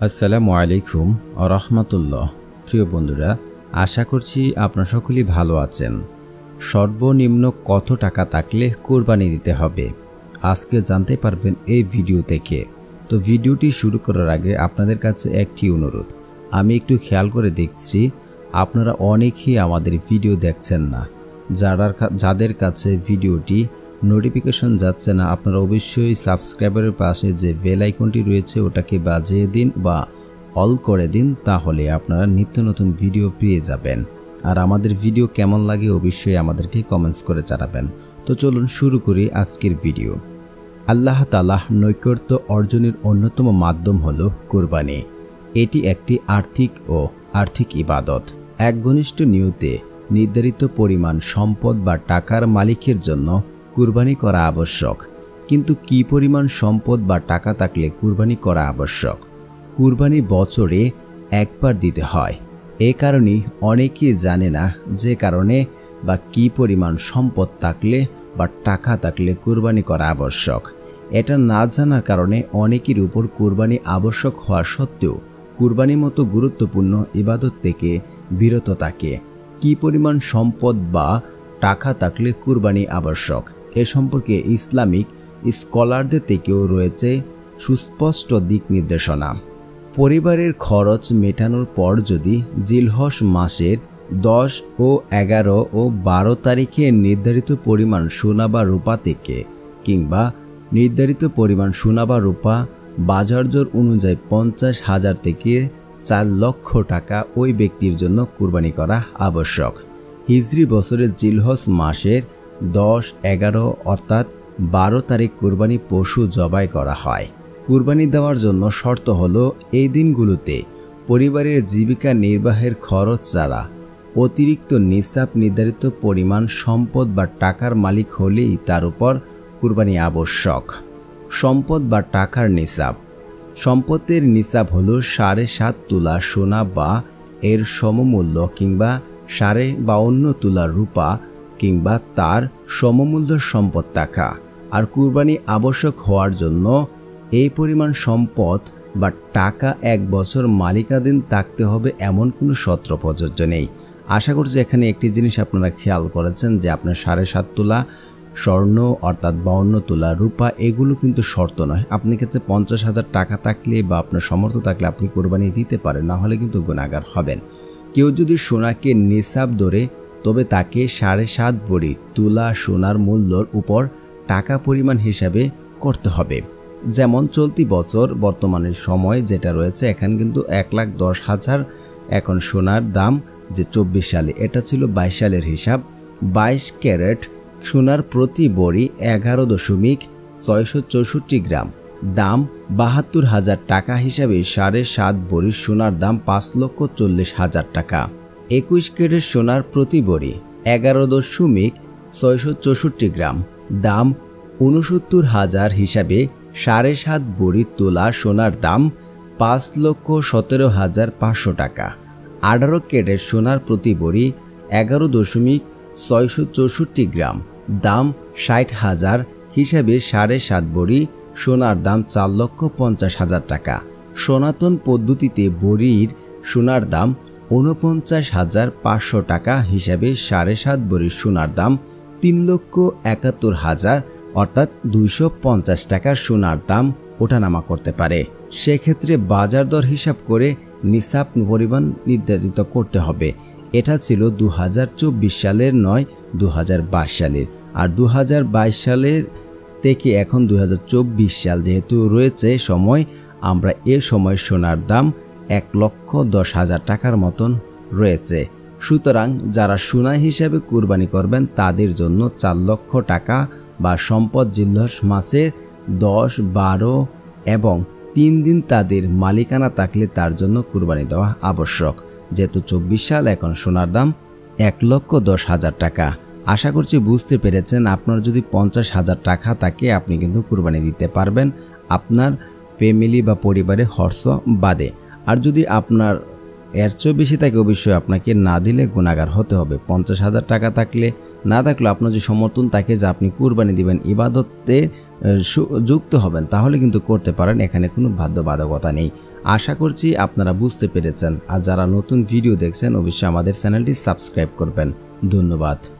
আসসালামু আলাইকুম ওয়া রাহমাতুল্লাহ। প্রিয় বন্ধুরা, আশা করছি আপনারা সকলেই ভালো আছেন। সর্বনিম্ন কত টাকা থাকলে কুরবানি দিতে হবে আজকে জানতে পারবেন এই ভিডিও থেকে। তো ভিডিওটি শুরু করার আগে আপনাদের কাছে একটি অনুরোধ, আমি একটু খেয়াল করে দেখছি আপনারা অনেকেই আমাদের ভিডিও দেখছেন না। যাদের কাছে ভিডিওটি নোটিফিকেশন যাচ্ছে না, আপনারা অবশ্যই সাবস্ক্রাইবারের পাশে যে বেল আইকনটি রয়েছে ওটাকে বাজিয়ে দিন বা অল করে দিন, তাহলে আপনারা নিত্য নতুন ভিডিও পেয়ে যাবেন। আর আমাদের ভিডিও কেমন লাগে অবশ্যই আমাদেরকে কমেন্টস করে জানাবেন। তো চলুন শুরু করি আজকের ভিডিও। আল্লাহ তাআলার নৈকট্য অর্জনের অন্যতম মাধ্যম হলো কুরবানি। এটি একটি আর্থিক ইবাদত। একঘনিষ্ঠ নিয়তে নির্ধারিত পরিমাণ সম্পদ বা টাকার মালিকের জন্য কুরবানি করা আবশ্যক। কিন্তু কী পরিমাণ সম্পদ বা টাকা থাকলে কুরবানি করা আবশ্যক? কুরবানি বছরে একবার দিতে হয়। এ কারণেই অনেকেই জানে না যে কারণে বা কী পরিমাণ সম্পদ থাকলে বা টাকা থাকলে কুরবানি করা আবশ্যক। এটা না জানার কারণে অনেকের উপর কুরবানি আবশ্যক হওয়া সত্ত্বেও কুরবানির মতো গুরুত্বপূর্ণ ইবাদত থেকে বিরত থাকে। কী পরিমাণ সম্পদ বা টাকা থাকলে কুরবানি আবশ্যক এ সম্পর্কে ইসলামিক স্কলারদের থেকেও রয়েছে সুস্পষ্ট দিক নির্দেশনা। পরিবারের খরচ মেটানোর পর যদি জিলহজ মাসের 10 ও 11 ও 12 তারিখে নির্ধারিত পরিমাণ সোনা বা রূপা থেকে কিংবা নির্ধারিত পরিমাণ সোনা বা রূপা বাজার দর অনুযায়ী 50,000 থেকে 4 লক্ষ টাকা ওই ব্যক্তির জন্য কুরবানি করা আবশ্যক। হিজরি বছরের জিলহজ মাসের 10, 11 অর্থাৎ 12 তারিখ কুরবানি পশু জবাই করা হয়। কুরবানি দেওয়ার জন্য শর্ত হলো এই দিনগুলোতে পরিবারের জীবিকা নির্বাহের খরচ ছাড়া অতিরিক্ত নিসাব নির্ধারিত পরিমাণ সম্পদ বা টাকার মালিক হলেই তার উপর কুরবানি আবশ্যক। সম্পদ বা টাকার নিসাব। সম্পদের নিসাব হলো 7.5 তোলা সোনা বা এর সমমূল্য কিংবা 52.5 তোলা রূপা কিংবা তার সমমূল্য সম্পদ টাকা। আর কুরবানি আবশ্যক হওয়ার জন্য এই পরিমাণ সম্পদ বা টাকা 1 বছর মালিকাধীন থাকতে হবে এমন কোনো শর্ত প্রযোজ্য নেই। আশা করছি এখানে একটি জিনিস আপনারা খেয়াল করেছেন যে আপনার 7.5 তোলা স্বর্ণ অর্থাৎ 52 তোলা রূপা এগুলো কিন্তু শর্ত নয়। আপনি কাছে 50,000 টাকা থাকলে বা আপনার সামর্থ্য থাকলে আপনি কোরবানি দিতে পারেন, না হলে কিন্তু গুনাহগার হবেন। কেউ যদি সোনাকে নিসাব ধরে তবে তাকে 7.5 ভরি তুলা সোনার মূল্যর উপর টাকা পরিমাণ হিসাবে করতে হবে। যেমন চলতি বছর বর্তমানের সময় যেটা রয়েছে এখানে কিন্তু 1,10,000 এখন সোনার দাম যে 24 সালে, এটা ছিল 22 সালের হিসাব। 22 ক্যারেট সোনার প্রতি ভরি 11.664 গ্রাম, দাম 72,000 টাকা হিসাবে 7.5 ভরি সোনার দাম 5,40,000 টাকা। 21 ক্যারেট সোনার প্রতি ভরি 11.664 গ্রাম, দাম 69,000 হিসাবে 7.5 ভরি তোলা সোনার দাম 5,17,500 টাকা। 18 ক্যারেট সোনার প্রতি ভরি 11.664 গ্রাম, দাম 60,000 হিসাবে 7.5 ভরি সোনার দাম 4,50,000 টাকা। সনাতন পদ্ধতিতে ভরির সোনার দাম 49,500 টাকা হিসাবে 7.5 ভরি সোনার দাম 3,71,000 অর্থাৎ 250 টাকা সোনার দাম ওঠানামা করতে পারে। সেক্ষেত্রে বাজার দর হিসাব করে নিসাব পরিমাণ নির্ধারিত করতে হবে। এটা ছিল 2024 সালের নয় 2022 সালের। আর 2022 সালের থেকে এখন 2024 সাল যেহেতু রয়েছে সময়, আমরা এ সময় সোনার দাম 1,10,000 টাকার মতন রয়েছে। সুতরাং যারা সোনা হিসাবে কুরবানি করবেন তাদের জন্য 4 লক্ষ টাকা বা সম্পদ জিলহজ মাসের 10, 12 এবং 3 দিন তাদের মালিকানা থাকলে তার জন্য কুরবানি দেওয়া আবশ্যক। যেহেতু 24 সাল এখন সোনার দাম 1,10,000 টাকা। আশা করছি বুঝতে পেরেছেন। আপনার যদি 50,000 টাকা থাকে আপনি কিন্তু কুরবানি দিতে পারবেন আপনার ফ্যামিলি বা পরিবারের খরচ বাদে। আর যদি আপনার এর চেয়ে বেশি থাকে অবশ্যই আপনাকে না দিলে গুনাহগার হতে হবে। 50,000 টাকা থাকলে না থাকলে আপনার যে সমর্থন থাকে যে আপনি কুরবানি দিবেন ইবাদতে যুক্ত হবেন তাহলে কিন্তু করতে পারেন, এখানে কোনো বাধ্যবাধকতা নেই। আশা করছি আপনারা বুঝতে পেরেছেন। আর যারা নতুন ভিডিও দেখছেন অবশ্যই আমাদের চ্যানেলটি সাবস্ক্রাইব করবেন। ধন্যবাদ।